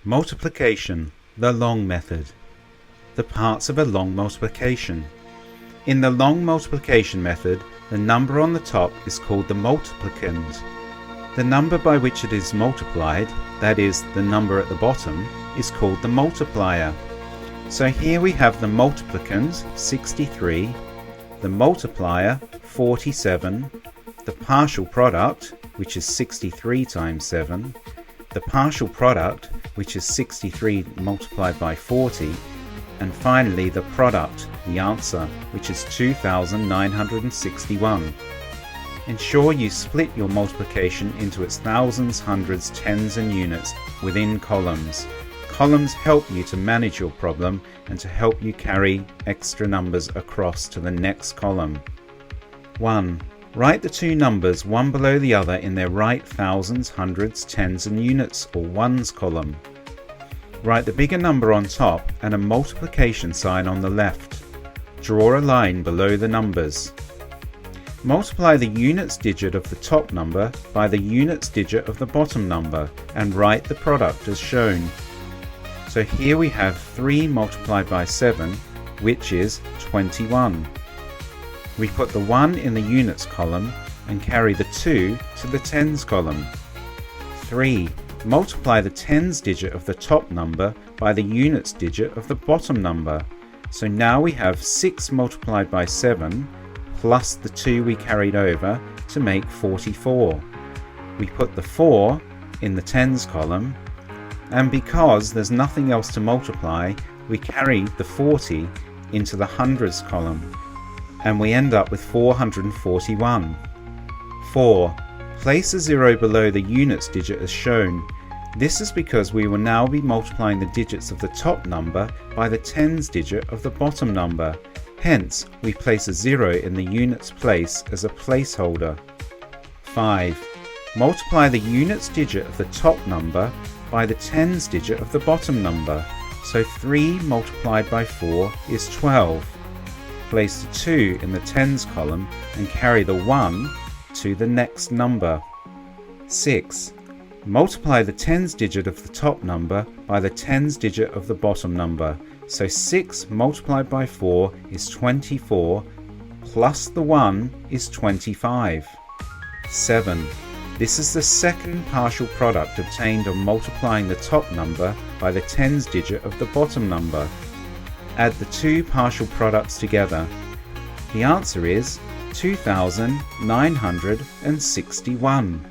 Multiplication, the long method. The parts of a long multiplication. In the long multiplication method, the number on the top is called the multiplicand. The number by which it is multiplied, that is, the number at the bottom, is called the multiplier. So here we have the multiplicand, 63, the multiplier, 47, the partial product, which is 63 times 7, the partial product, which is 63 multiplied by 40, and finally the product, the answer, which is 2,961. Ensure you split your multiplication into its thousands, hundreds, tens and units within columns. Columns help you to manage your problem and to help you carry extra numbers across to the next column. 1. Write the two numbers one below the other in their right thousands, hundreds, tens and units or ones column. Write the bigger number on top and a multiplication sign on the left. Draw a line below the numbers. Multiply the units digit of the top number by the units digit of the bottom number and write the product as shown. So here we have 3 multiplied by 7, which is 21. We put the 1 in the units column and carry the 2 to the tens column. 3. Multiply the tens digit of the top number by the units digit of the bottom number. So now we have 6 multiplied by 7 plus the 2 we carried over to make 44. We put the 4 in the tens column, and because there's nothing else to multiply, we carry the 40 into the hundreds column, and we end up with 441. 4. Place a 0 below the units digit as shown. This is because we will now be multiplying the digits of the top number by the tens digit of the bottom number. Hence, we place a 0 in the units place as a placeholder. 5. Multiply the units digit of the top number by the tens digit of the bottom number. So 3 multiplied by 4 is 12. Place the 2 in the tens column and carry the 1 to the next number. 6. Multiply the tens digit of the top number by the tens digit of the bottom number. So 6 multiplied by 4 is 24, plus the 1 is 25. 7. This is the second partial product obtained on multiplying the top number by the tens digit of the bottom number. Add the two partial products together. The answer is 2,961.